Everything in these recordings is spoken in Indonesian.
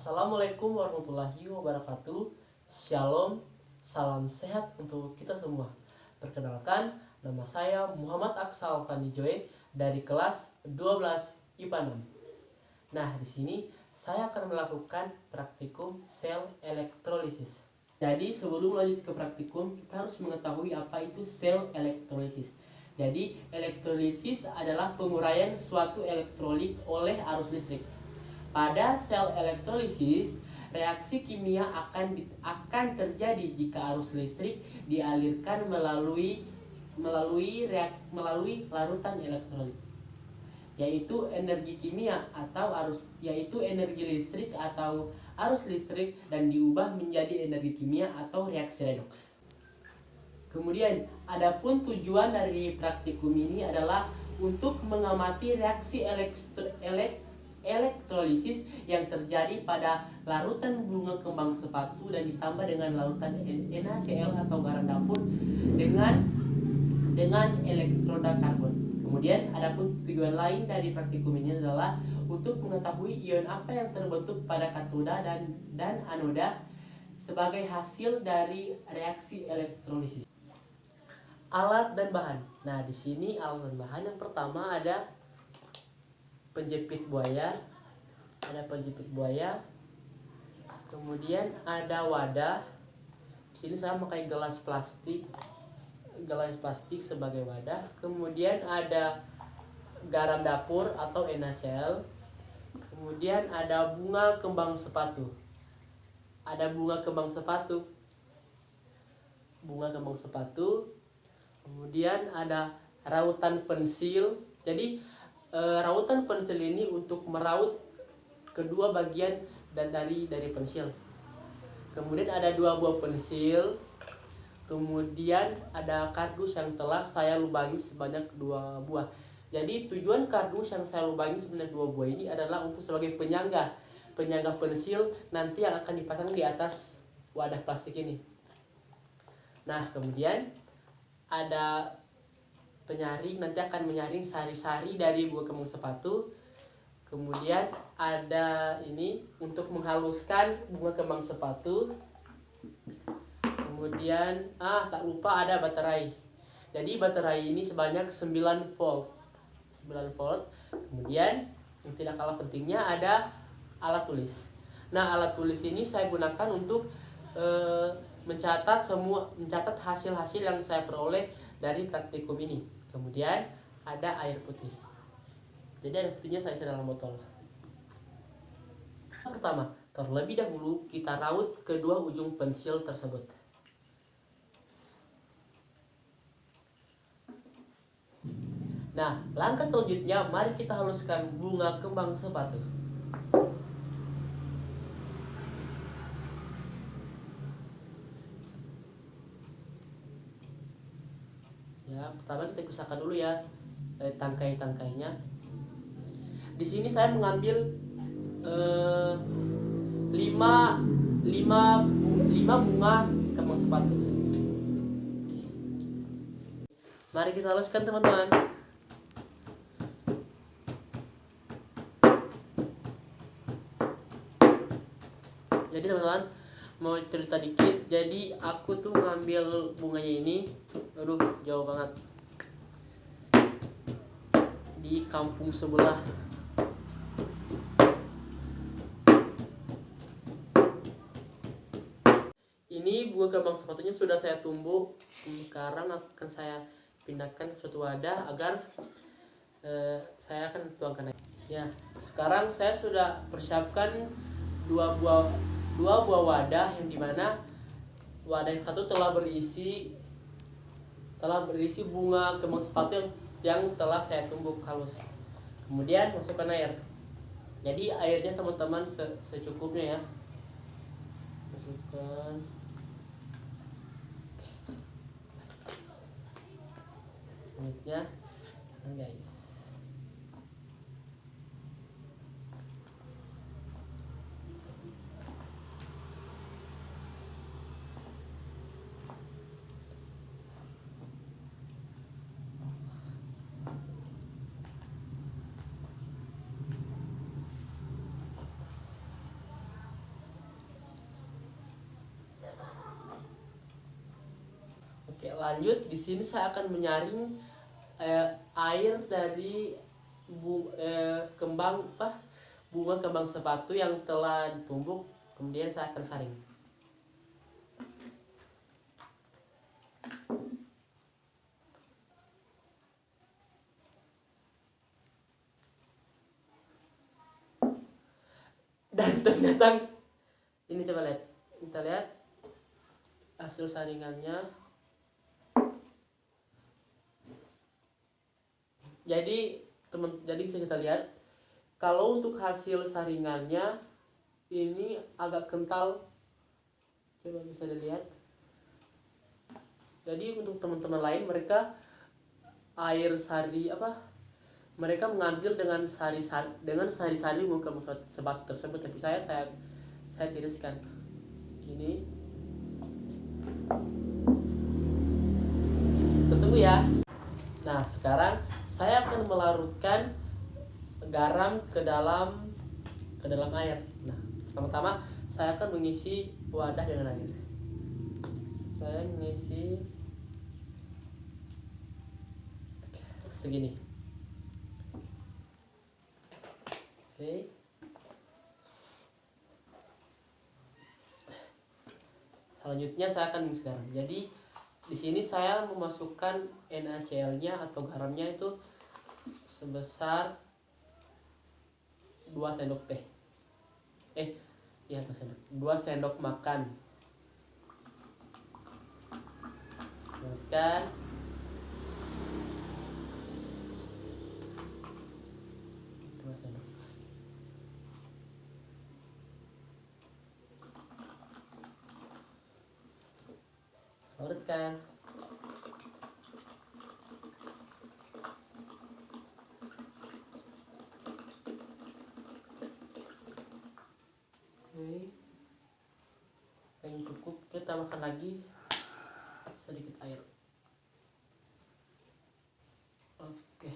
Assalamualaikum warahmatullahi wabarakatuh. Shalom, salam sehat untuk kita semua. Perkenalkan, nama saya Muhammad Aksal Fanijoe dari kelas 12 IPA 6. Nah, di sini saya akan melakukan praktikum sel elektrolisis. Jadi, sebelum lanjut ke praktikum, kita harus mengetahui apa itu sel elektrolisis. Jadi, elektrolisis adalah penguraian suatu elektrolit oleh arus listrik. Pada sel elektrolisis, reaksi kimia akan terjadi jika arus listrik dialirkan melalui larutan elektrolit, yaitu energi listrik atau arus listrik, dan diubah menjadi energi kimia atau reaksi redoks. Kemudian, adapun tujuan dari praktikum ini adalah untuk mengamati reaksi elektrolisis yang terjadi pada larutan bunga kembang sepatu dan ditambah dengan larutan NaCl atau garam dapur dengan elektroda karbon. Kemudian adapun tujuan lain dari praktikum ini adalah untuk mengetahui ion apa yang terbentuk pada katoda dan anoda sebagai hasil dari reaksi elektrolisis. Alat dan bahan. Nah, di sini alat dan bahan yang pertama ada penjepit buaya, kemudian ada wadah. Di sini saya memakai gelas plastik sebagai wadah. Kemudian ada garam dapur atau NaCl. Kemudian ada bunga kembang sepatu. Kemudian ada rautan pensil. Jadi rautan pensil ini untuk meraut kedua bagian dan dari pensil. Kemudian ada 2 buah pensil. Kemudian ada kardus yang telah saya lubangi sebanyak 2 buah. Jadi tujuan kardus yang saya lubangi sebanyak 2 buah ini adalah untuk sebagai penyangga pensil nanti yang akan dipasang di atas wadah plastik ini. Nah, kemudian ada penyaring, nanti akan menyaring sari-sari dari buah kembang sepatu. Kemudian ada ini untuk menghaluskan bunga kembang sepatu. Kemudian tak lupa ada baterai. Jadi baterai ini sebanyak 9 volt. Kemudian yang tidak kalah pentingnya ada alat tulis. Nah, alat tulis ini saya gunakan untuk mencatat hasil-hasil yang saya peroleh dari praktikum ini. Kemudian ada air putih. Jadi air putihnya saya isi dalam botol. Pertama, terlebih dahulu kita raut kedua ujung pensil tersebut. Nah, langkah selanjutnya mari kita haluskan bunga kembang sepatu. Ya, pertama kita pisahkan dulu ya tangkai-tangkainya. Di sini saya mengambil 5 bunga kembang sepatu. Mari kita haluskan, teman-teman. Jadi teman-teman, mau cerita dikit. Jadi aku tuh ngambil bunganya ini, aduh jauh banget, di kampung sebelah. Ini bunga kembang sepatunya sudah saya tumbuk. Sekarang akan saya pindahkan ke suatu wadah agar saya akan tuangkan. Ya, sekarang saya sudah persiapkan dua buah wadah, yang dimana wadah yang satu telah berisi bunga kembang sepatu yang telah saya tumbuk halus. Kemudian masukkan air. Jadi airnya teman-teman secukupnya ya. Masukkan. Selanjutnya, guys. Lanjut, di sini saya akan menyaring air dari bunga kembang sepatu yang telah ditumbuk, kemudian saya akan saring. Dan ternyata ini, coba lihat, kita lihat hasil saringannya. Jadi bisa kita lihat kalau untuk hasil saringannya ini agak kental, coba bisa dilihat. Jadi untuk teman-teman lain, mereka mereka mengambil dengan sari-sari bunga sepatu tersebut, tapi saya tiriskan ini. Tunggu ya. Nah, sekarang saya akan melarutkan garam ke dalam air. Nah, pertama-tama saya akan mengisi wadah dengan air. Saya mengisi segini. Oke. Selanjutnya saya akan mengisi garam. Jadi di sini saya memasukkan NaCl-nya atau garamnya itu sebesar 2 sendok teh. 2 sendok makan. Makan. Larutkan. Oke, yang cukup, kita tambahkan lagi sedikit air. Oke.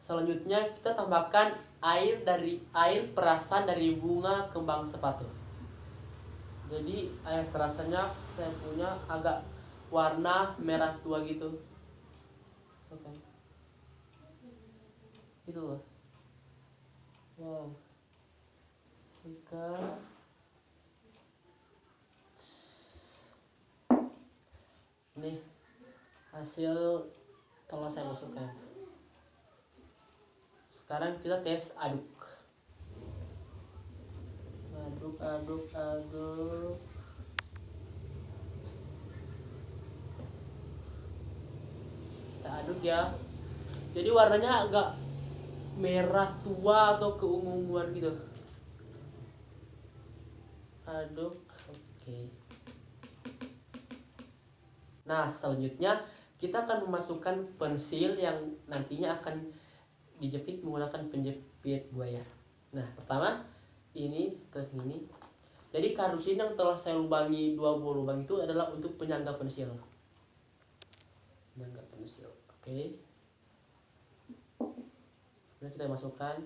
Selanjutnya kita tambahkan air perasan dari bunga kembang sepatu. Jadi air perasannya saya punya agak warna merah tua gitu. Oke. Gitu loh. Wow. Ini hasil telah saya masukkan. Sekarang kita tes aduk. Aduk. Kita aduk ya. Jadi warnanya agak merah tua atau keunguan gitu. Aduk. Oke. Nah, selanjutnya kita akan memasukkan pensil yang nantinya akan dijepit menggunakan penjepit buaya. Nah, pertama ini. Jadi kardus yang telah saya lubangi 2 buah lubang itu adalah untuk penyangga pensil. Oke. Kemudian kita masukkan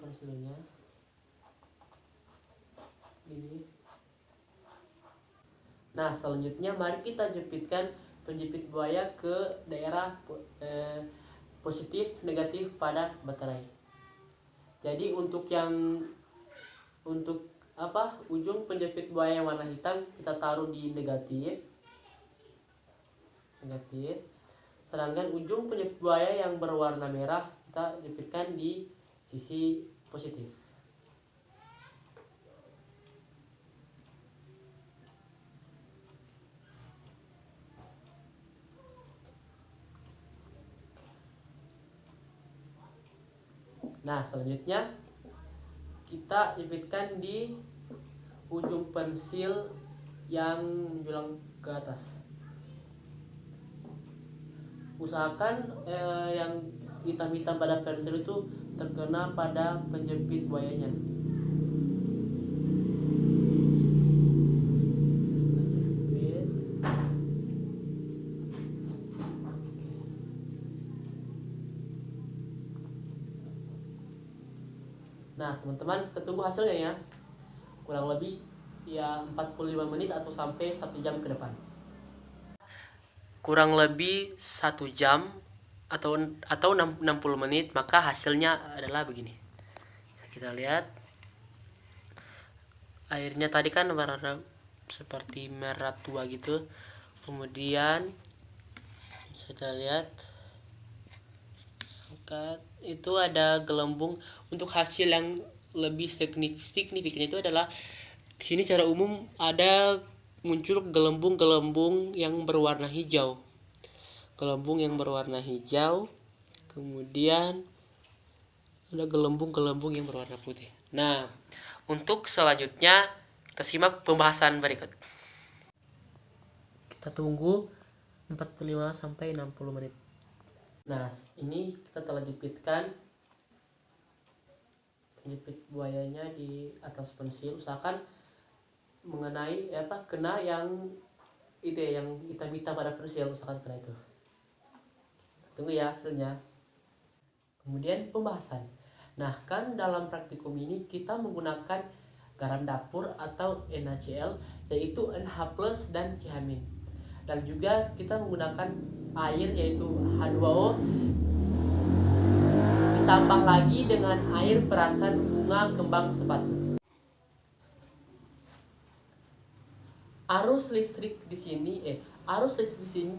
pensilnya. Ini. Nah, selanjutnya mari kita jepitkan penjepit buaya ke daerah positif negatif pada baterai. Jadi untuk ujung penjepit buaya yang warna hitam kita taruh di negatif. Sedangkan ujung penjepit buaya yang berwarna merah kita jepitkan di sisi positif. Nah, selanjutnya kita jepitkan di ujung pensil yang menjulang ke atas. Usahakan yang hitam-hitam pada pensil itu terkena pada penjepit buayanya. Nah, teman-teman kita tunggu hasilnya ya. Kurang lebih ya 45 menit atau sampai 1 jam ke depan. Kurang lebih 1 jam atau 60 menit, maka hasilnya adalah begini. Kita lihat airnya tadi kan warna seperti merah tua gitu. Kemudian kita lihat itu ada gelembung. Untuk hasil yang lebih signifikan itu adalah di sini secara umum ada muncul gelembung-gelembung yang berwarna hijau. Gelembung yang berwarna hijau, kemudian ada gelembung-gelembung yang berwarna putih. Nah, untuk selanjutnya kita simak pembahasan berikut. Kita tunggu 45 sampai 60 menit. Nah, ini kita telah jepit buayanya di atas pensil, usahakan mengenai kena yang yang hitam-hitam pada pensil, usahakan kena itu. Tunggu ya hasilnya. Kemudian pembahasan. Nah, kan dalam praktikum ini kita menggunakan garam dapur atau NaCl, yaitu NH+ dan CH-. Dan juga kita menggunakan air yaitu H2O ditambah lagi dengan air perasan bunga kembang sepatu. Arus listrik di sini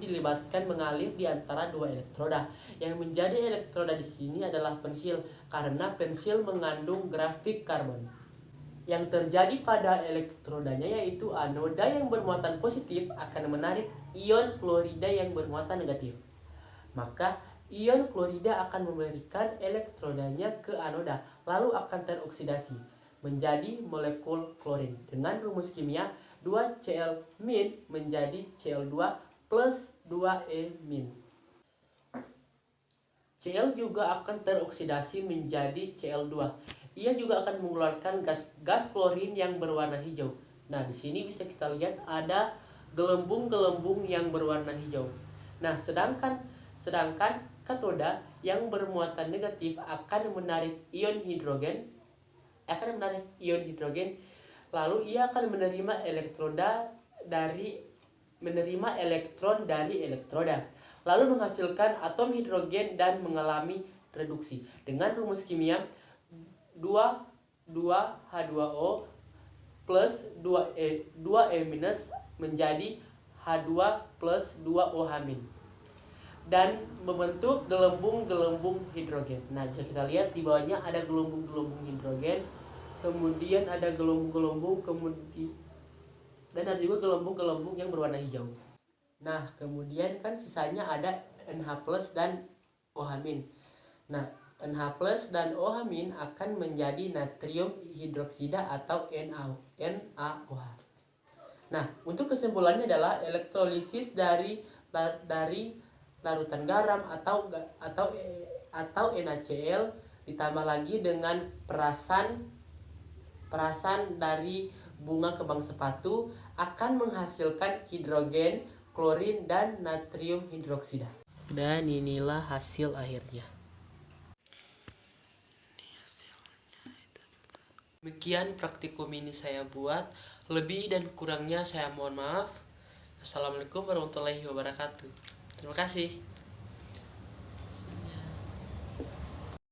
dilibatkan mengalir di antara dua elektroda. Yang menjadi elektroda di sini adalah pensil karena pensil mengandung grafik karbon. Yang terjadi pada elektrodanya yaitu anoda yang bermuatan positif akan menarik ion klorida yang bermuatan negatif. Maka ion klorida akan memberikan elektrodanya ke anoda, lalu akan teroksidasi menjadi molekul klorin. Dengan rumus kimia 2Cl- menjadi Cl2 plus 2E-. Cl juga akan teroksidasi menjadi Cl2. Ia juga akan mengeluarkan gas klorin yang berwarna hijau. Nah, di sini bisa kita lihat ada gelembung-gelembung yang berwarna hijau. Nah, sedangkan katoda yang bermuatan negatif akan menarik ion hidrogen, lalu ia akan menerima elektron dari elektroda, lalu menghasilkan atom hidrogen dan mengalami reduksi. Dengan rumus kimia 2H2O plus 2E- menjadi H2 plus 2OH- dan membentuk gelembung-gelembung hidrogen. Nah, bisa kita lihat di bawahnya ada gelembung-gelembung hidrogen, kemudian ada gelembung-gelembung, dan ada juga gelembung-gelembung yang berwarna hijau. Nah, kemudian kan sisanya ada NH+ dan OH-. Nah, NH+ dan OH- akan menjadi natrium hidroksida atau NaOH. Nah, untuk kesimpulannya adalah elektrolisis dari larutan garam atau NaCl ditambah lagi dengan perasan dari bunga kembang sepatu akan menghasilkan hidrogen, klorin, dan natrium hidroksida. Dan inilah hasil akhirnya. Demikian praktikum ini saya buat. Lebih dan kurangnya saya mohon maaf. Assalamualaikum warahmatullahi wabarakatuh. Terima kasih.